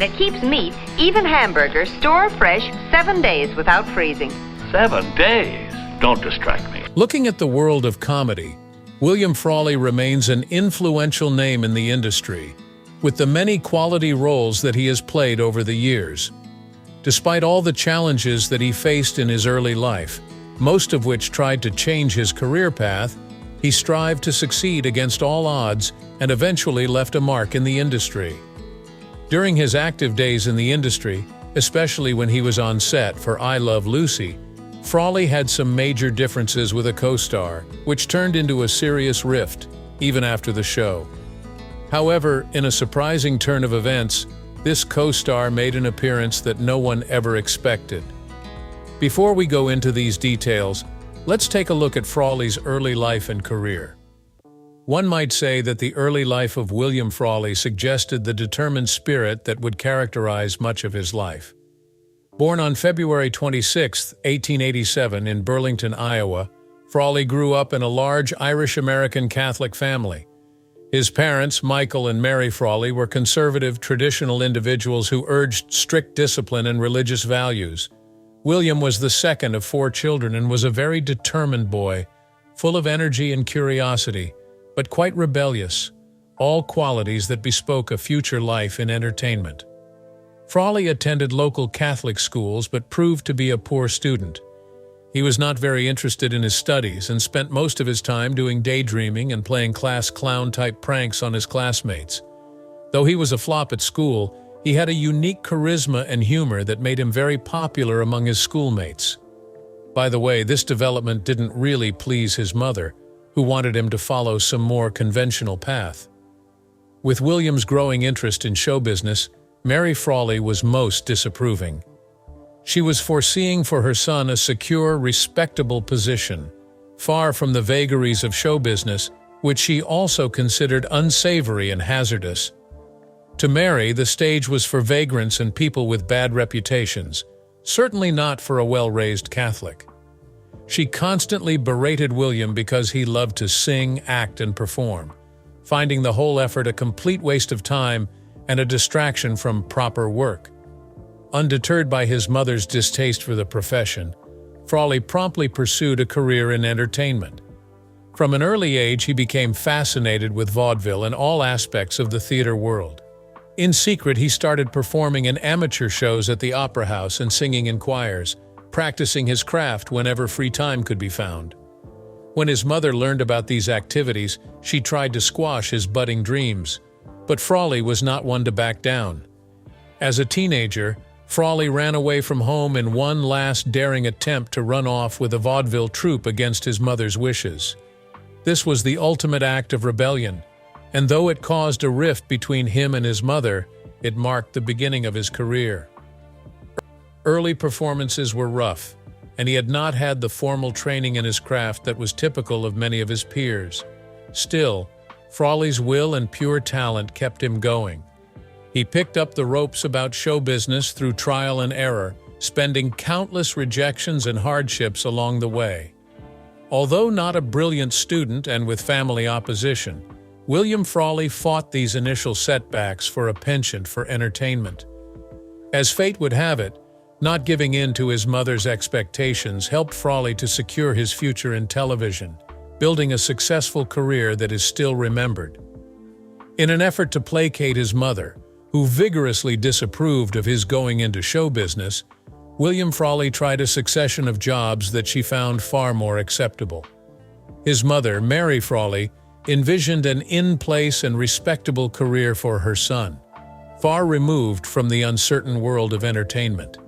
It keeps meat, even hamburgers, store fresh 7 days without freezing. 7 days? Don't distract me. Looking at the world of comedy, William Frawley remains an influential name in the industry, with the many quality roles that he has played over the years. Despite all the challenges that he faced in his early life, most of which tried to change his career path, he strived to succeed against all odds and eventually left a mark in the industry. During his active days in the industry, especially when he was on set for I Love Lucy, Frawley had some major differences with a co-star, which turned into a serious rift, even after the show. However, in a surprising turn of events, this co-star made an appearance that no one ever expected. Before we go into these details, let's take a look at Frawley's early life and career. One might say that the early life of William Frawley suggested the determined spirit that would characterize much of his life. Born on February 26, 1887 in Burlington, Iowa, Frawley grew up in a large Irish-American Catholic family. His parents, Michael and Mary Frawley, were conservative, traditional individuals who urged strict discipline and religious values. William was the second of 4 children and was a very determined boy, full of energy and curiosity, but quite rebellious, all qualities that bespoke a future life in entertainment. Frawley attended local Catholic schools but proved to be a poor student. He was not very interested in his studies and spent most of his time doing daydreaming and playing class clown-type pranks on his classmates. Though he was a flop at school, he had a unique charisma and humor that made him very popular among his schoolmates. By the way, this development didn't really please his mother, who wanted him to follow some more conventional path. With William's growing interest in show business, Mary Frawley was most disapproving. She was foreseeing for her son a secure, respectable position, far from the vagaries of show business, which she also considered unsavory and hazardous. To Mary, the stage was for vagrants and people with bad reputations, certainly not for a well-raised Catholic. She constantly berated William because he loved to sing, act, and perform, finding the whole effort a complete waste of time and a distraction from proper work. Undeterred by his mother's distaste for the profession, Frawley promptly pursued a career in entertainment. From an early age, he became fascinated with vaudeville and all aspects of the theater world. In secret, he started performing in amateur shows at the opera house and singing in choirs, practicing his craft whenever free time could be found. When his mother learned about these activities, she tried to squash his budding dreams, but Frawley was not one to back down. As a teenager, Frawley ran away from home in one last daring attempt to run off with a vaudeville troupe against his mother's wishes. This was the ultimate act of rebellion, and though it caused a rift between him and his mother, it marked the beginning of his career. Early performances were rough, and he had not had the formal training in his craft that was typical of many of his peers. Still, Frawley's will and pure talent kept him going. He picked up the ropes about show business through trial and error, spending countless rejections and hardships along the way. Although not a brilliant student and with family opposition, William Frawley fought these initial setbacks for a penchant for entertainment. As fate would have it, not giving in to his mother's expectations helped Frawley to secure his future in television, building a successful career that is still remembered. In an effort to placate his mother, who vigorously disapproved of his going into show business, William Frawley tried a succession of jobs that she found far more acceptable. His mother, Mary Frawley, envisioned an in-place and respectable career for her son, far removed from the uncertain world of entertainment.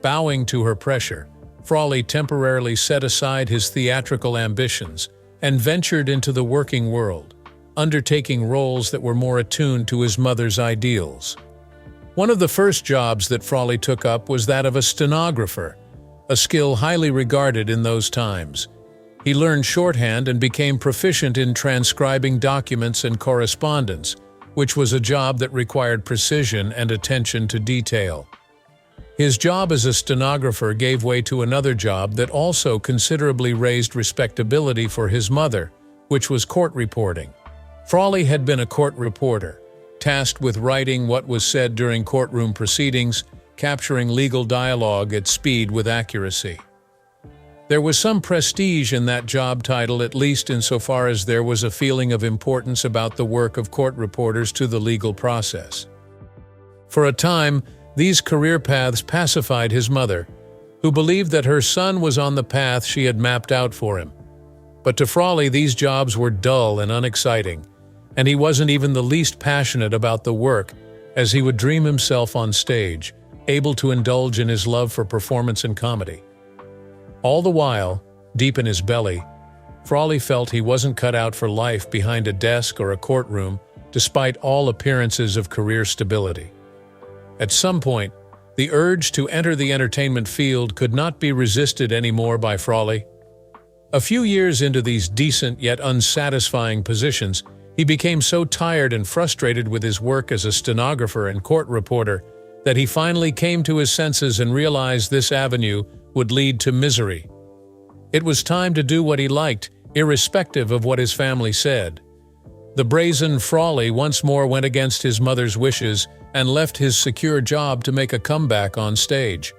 Bowing to her pressure, Frawley temporarily set aside his theatrical ambitions and ventured into the working world, undertaking roles that were more attuned to his mother's ideals. One of the first jobs that Frawley took up was that of a stenographer, a skill highly regarded in those times. He learned shorthand and became proficient in transcribing documents and correspondence, which was a job that required precision and attention to detail. His job as a stenographer gave way to another job that also considerably raised respectability for his mother, which was court reporting. Frawley had been a court reporter, tasked with writing what was said during courtroom proceedings, capturing legal dialogue at speed with accuracy. There was some prestige in that job title, at least insofar as there was a feeling of importance about the work of court reporters to the legal process. For a time, these career paths pacified his mother, who believed that her son was on the path she had mapped out for him. But to Frawley, these jobs were dull and unexciting, and he wasn't even the least passionate about the work, as he would dream himself on stage, able to indulge in his love for performance and comedy. All the while, deep in his belly, Frawley felt he wasn't cut out for life behind a desk or a courtroom, despite all appearances of career stability. At some point, the urge to enter the entertainment field could not be resisted anymore by Frawley. A few years into these decent yet unsatisfying positions, he became so tired and frustrated with his work as a stenographer and court reporter that he finally came to his senses and realized this avenue would lead to misery. It was time to do what he liked, irrespective of what his family said. The brazen Frawley once more went against his mother's wishes and left his secure job to make a comeback on stage.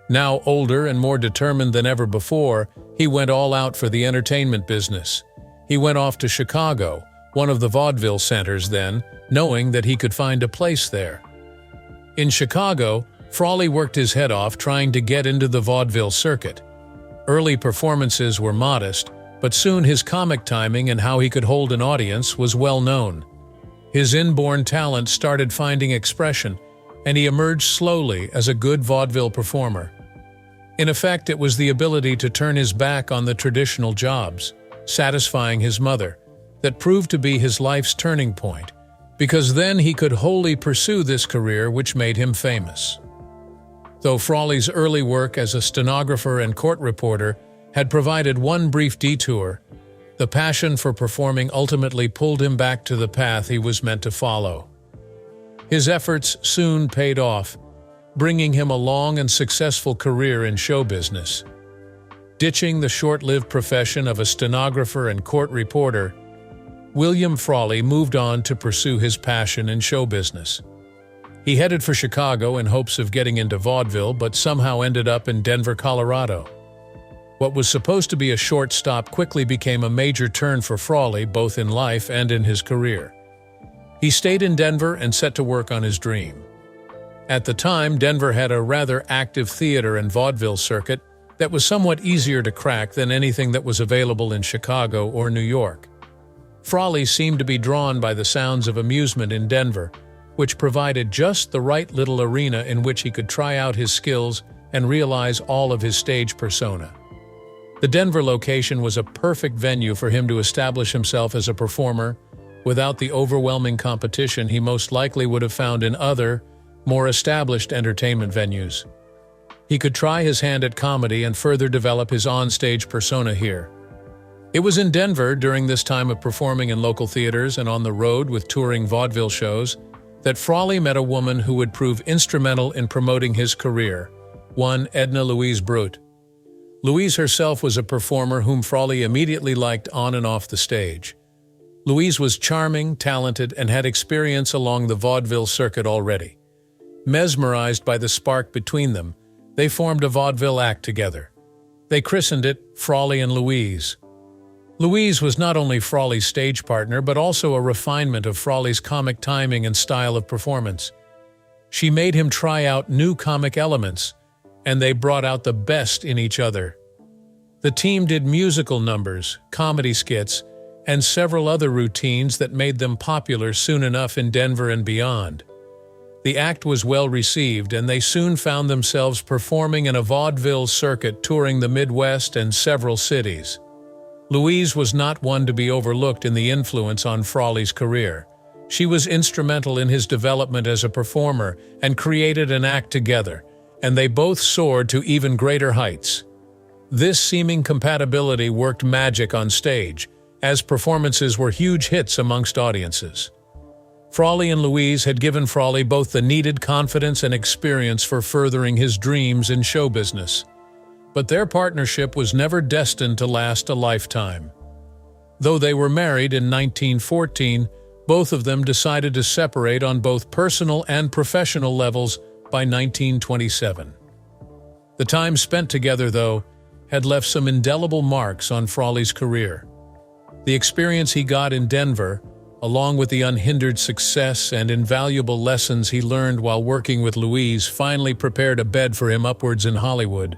Now older and more determined than ever before, he went all out for the entertainment business. He went off to Chicago, one of the vaudeville centers then, knowing that he could find a place there. In Chicago, Frawley worked his head off trying to get into the vaudeville circuit. Early performances were modest, but soon his comic timing and how he could hold an audience was well known. His inborn talent started finding expression, and he emerged slowly as a good vaudeville performer. In effect, it was the ability to turn his back on the traditional jobs, satisfying his mother, that proved to be his life's turning point, because then he could wholly pursue this career which made him famous. Though Frawley's early work as a stenographer and court reporter had provided one brief detour, the passion for performing ultimately pulled him back to the path he was meant to follow. His efforts soon paid off, bringing him a long and successful career in show business. Ditching the short-lived profession of a stenographer and court reporter, William Frawley moved on to pursue his passion in show business. He headed for Chicago in hopes of getting into vaudeville, but somehow ended up in Denver, Colorado. What was supposed to be a short stop quickly became a major turn for Frawley, both in life and in his career. He stayed in Denver and set to work on his dream. At the time, Denver had a rather active theater and vaudeville circuit that was somewhat easier to crack than anything that was available in Chicago or New York. Frawley seemed to be drawn by the sounds of amusement in Denver, which provided just the right little arena in which he could try out his skills and realize all of his stage persona. The Denver location was a perfect venue for him to establish himself as a performer, without the overwhelming competition he most likely would have found in other, more established entertainment venues. He could try his hand at comedy and further develop his on-stage persona here. It was in Denver, during this time of performing in local theaters and on the road with touring vaudeville shows, that Frawley met a woman who would prove instrumental in promoting his career, one Edna Louise Brute. Louise herself was a performer whom Frawley immediately liked on and off the stage. Louise was charming, talented, and had experience along the vaudeville circuit already. Mesmerized by the spark between them, they formed a vaudeville act together. They christened it Frawley and Louise. Louise was not only Frawley's stage partner, but also a refinement of Frawley's comic timing and style of performance. She made him try out new comic elements, and they brought out the best in each other. The team did musical numbers, comedy skits, and several other routines that made them popular soon enough in Denver and beyond. The act was well received, and they soon found themselves performing in a vaudeville circuit touring the Midwest and several cities. Louise was not one to be overlooked in the influence on Frawley's career. She was instrumental in his development as a performer and created an act together, and they both soared to even greater heights. This seeming compatibility worked magic on stage, as performances were huge hits amongst audiences. Frawley and Louise had given Frawley both the needed confidence and experience for furthering his dreams in show business. But their partnership was never destined to last a lifetime. Though they were married in 1914, Both of them decided to separate on both personal and professional levels by 1927. The time spent together, though, had left some indelible marks on Frawley's career. The experience he got in Denver, along with the unhindered success and invaluable lessons he learned while working with Louise, finally prepared a bed for him upwards in Hollywood.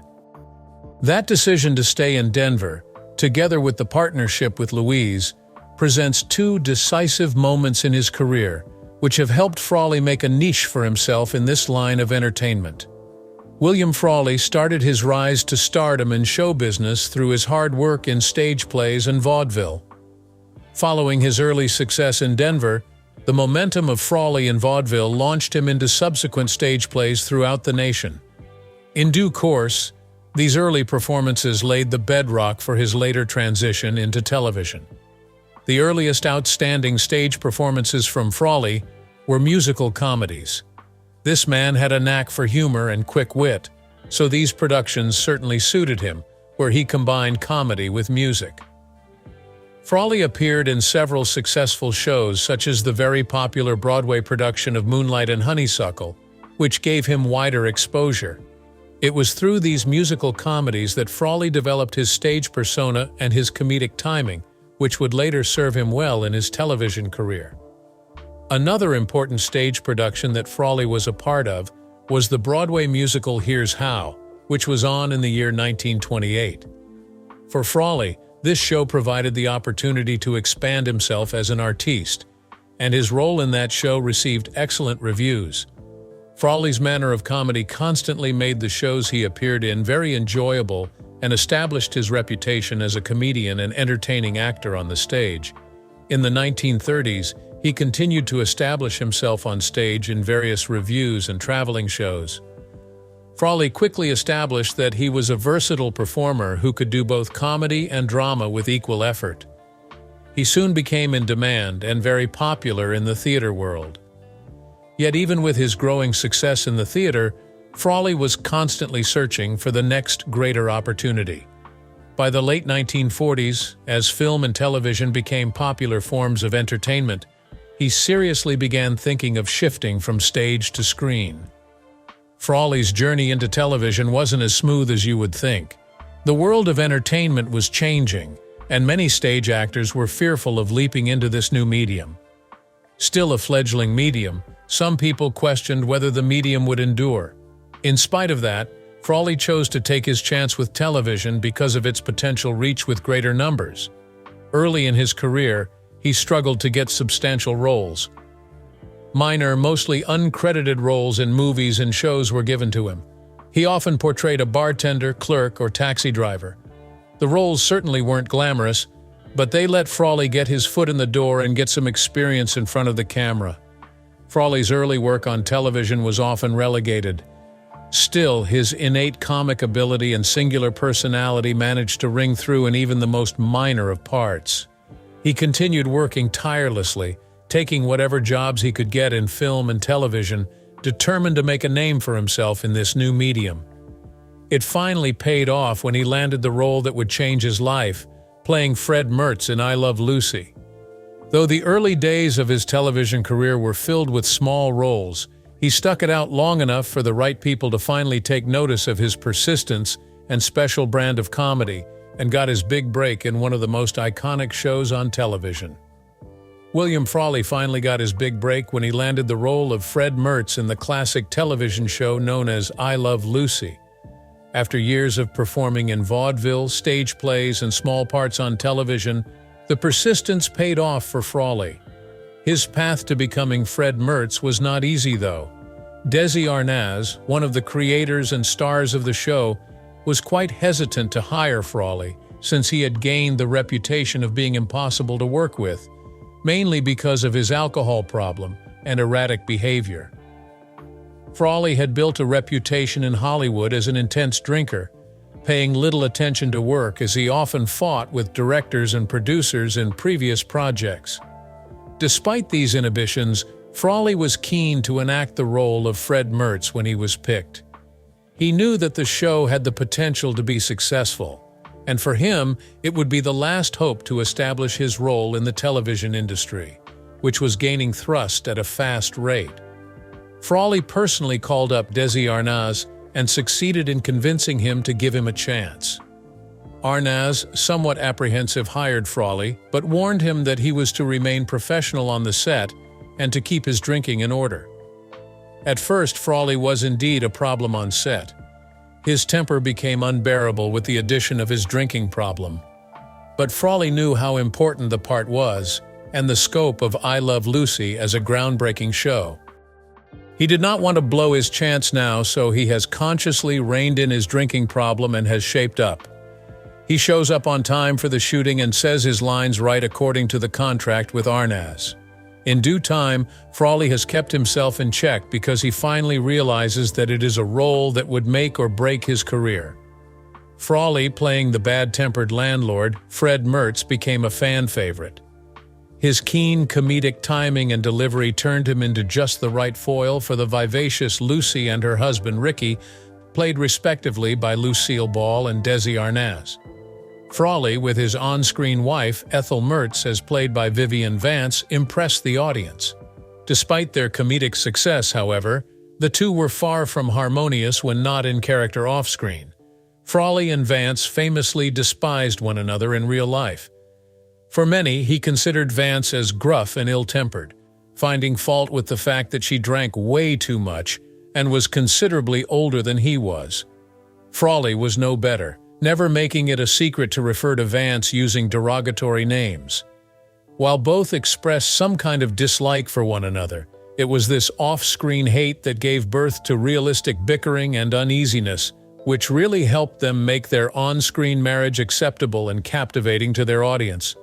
That decision to stay in Denver, together with the partnership with Louise, presents two decisive moments in his career, which have helped Frawley make a niche for himself in this line of entertainment. William Frawley started his rise to stardom in show business through his hard work in stage plays and vaudeville. Following his early success in Denver, the momentum of Frawley in vaudeville launched him into subsequent stage plays throughout the nation. In due course, these early performances laid the bedrock for his later transition into television. The earliest outstanding stage performances from Frawley were musical comedies. This man had a knack for humor and quick wit, so these productions certainly suited him, where he combined comedy with music. Frawley appeared in several successful shows, such as the very popular Broadway production of Moonlight and Honeysuckle, which gave him wider exposure. It was through these musical comedies that Frawley developed his stage persona and his comedic timing, which would later serve him well in his television career. Another important stage production that Frawley was a part of was the Broadway musical Here's How, which was on in the year 1928. For Frawley, this show provided the opportunity to expand himself as an artiste, and his role in that show received excellent reviews. Frawley's manner of comedy constantly made the shows he appeared in very enjoyable and established his reputation as a comedian and entertaining actor on the stage. In the 1930s, he continued to establish himself on stage in various revues and traveling shows. Frawley quickly established that he was a versatile performer who could do both comedy and drama with equal effort. He soon became in demand and very popular in the theater world. Yet even with his growing success in the theater, Frawley was constantly searching for the next greater opportunity. By the late 1940s, as film and television became popular forms of entertainment, he seriously began thinking of shifting from stage to screen. Frawley's journey into television wasn't as smooth as you would think. The world of entertainment was changing, and many stage actors were fearful of leaping into this new medium. Still a fledgling medium, some people questioned whether the medium would endure. In spite of that, Frawley chose to take his chance with television because of its potential reach with greater numbers. Early in his career, he struggled to get substantial roles. Minor, mostly uncredited roles in movies and shows were given to him. He often portrayed a bartender, clerk, or taxi driver. The roles certainly weren't glamorous, but they let Frawley get his foot in the door and get some experience in front of the camera. Frawley's early work on television was often relegated. Still, his innate comic ability and singular personality managed to ring through in even the most minor of parts. He continued working tirelessly, taking whatever jobs he could get in film and television, determined to make a name for himself in this new medium. It finally paid off when he landed the role that would change his life, playing Fred Mertz in I Love Lucy. Though the early days of his television career were filled with small roles, he stuck it out long enough for the right people to finally take notice of his persistence and special brand of comedy, and got his big break in one of the most iconic shows on television. William Frawley finally got his big break when he landed the role of Fred Mertz in the classic television show known as I Love Lucy. After years of performing in vaudeville, stage plays, and small parts on television, the persistence paid off for Frawley. His path to becoming Fred Mertz was not easy, though. Desi Arnaz, one of the creators and stars of the show, was quite hesitant to hire Frawley since he had gained the reputation of being impossible to work with, mainly because of his alcohol problem and erratic behavior. Frawley had built a reputation in Hollywood as an intense drinker, paying little attention to work as he often fought with directors and producers in previous projects. Despite these inhibitions, Frawley was keen to enact the role of Fred Mertz when he was picked. He knew that the show had the potential to be successful, and for him, it would be the last hope to establish his role in the television industry. which was gaining thrust at a fast rate. Frawley personally called up Desi Arnaz and succeeded in convincing him to give him a chance. Arnaz, somewhat apprehensive, hired Frawley, but warned him that he was to remain professional on the set and to keep his drinking in order. At first, Frawley was indeed a problem on set. His temper became unbearable with the addition of his drinking problem. But Frawley knew how important the part was and the scope of I Love Lucy as a groundbreaking show. He did not want to blow his chance now, so he has consciously reined in his drinking problem and has shaped up. He shows up on time for the shooting and says his lines right according to the contract with Arnaz. In due time, Frawley has kept himself in check because he finally realizes that it is a role that would make or break his career. Frawley, playing the bad-tempered landlord, Fred Mertz, became a fan favorite. His keen comedic timing and delivery turned him into just the right foil for the vivacious Lucy and her husband Ricky, played respectively by Lucille Ball and Desi Arnaz. Frawley, with his on-screen wife, Ethel Mertz, as played by Vivian Vance, impressed the audience. Despite their comedic success, however, the two were far from harmonious when not in character off-screen. Frawley and Vance famously despised one another in real life. For many, he considered Vance as gruff and ill-tempered, finding fault with the fact that she drank way too much and was considerably older than he was. Frawley was no better, never making it a secret to refer to Vance using derogatory names. While both expressed some kind of dislike for one another, it was this off-screen hate that gave birth to realistic bickering and uneasiness, which really helped them make their on-screen marriage acceptable and captivating to their audience.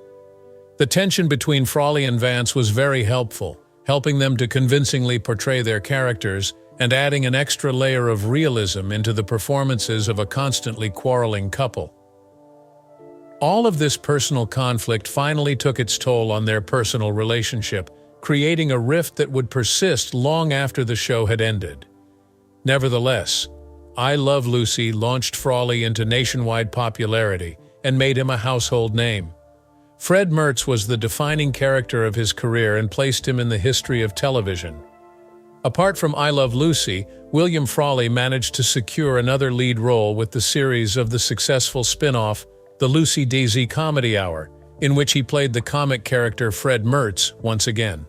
The tension between Frawley and Vance was very helpful, helping them to convincingly portray their characters and adding an extra layer of realism into the performances of a constantly quarreling couple. All of this personal conflict finally took its toll on their personal relationship, creating a rift that would persist long after the show had ended. Nevertheless, I Love Lucy launched Frawley into nationwide popularity and made him a household name. Fred Mertz was the defining character of his career and placed him in the history of television. Apart from I Love Lucy, William Frawley managed to secure another lead role with the series of the successful spin-off, The Lucy Daisy Comedy Hour, in which he played the comic character Fred Mertz once again.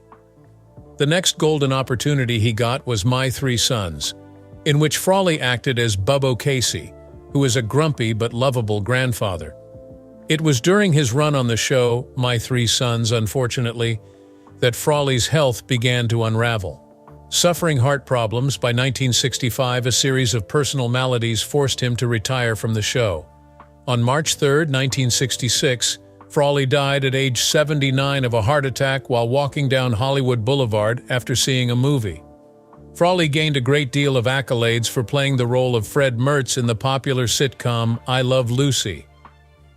The next golden opportunity he got was My Three Sons, in which Frawley acted as Bubbo Casey, who is a grumpy but lovable grandfather. It was during his run on the show, My Three Sons, unfortunately, that Frawley's health began to unravel. Suffering heart problems, by 1965 a series of personal maladies forced him to retire from the show. On March 3, 1966, Frawley died at age 79 of a heart attack while walking down Hollywood Boulevard after seeing a movie. Frawley gained a great deal of accolades for playing the role of Fred Mertz in the popular sitcom I Love Lucy.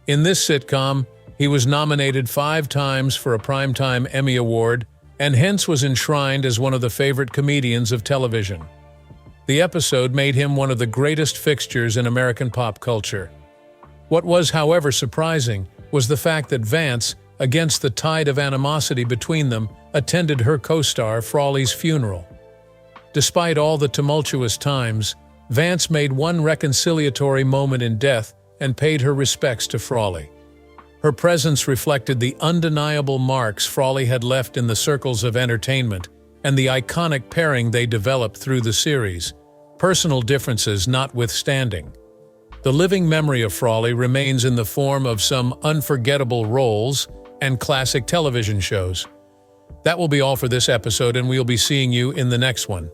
In this sitcom, he was nominated 5 times for a Primetime Emmy Award and hence was enshrined as one of the favorite comedians of television. The episode made him one of the greatest fixtures in American pop culture. What was, however, surprising was the fact that Vance, against the tide of animosity between them, attended her co-star Frawley's funeral. Despite all the tumultuous times, Vance made one reconciliatory moment in death and paid her respects to Frawley. Her presence reflected the undeniable marks Frawley had left in the circles of entertainment and the iconic pairing they developed through the series, personal differences notwithstanding. The living memory of Frawley remains in the form of some unforgettable roles and classic television shows. That will be all for this episode, and we'll be seeing you in the next one.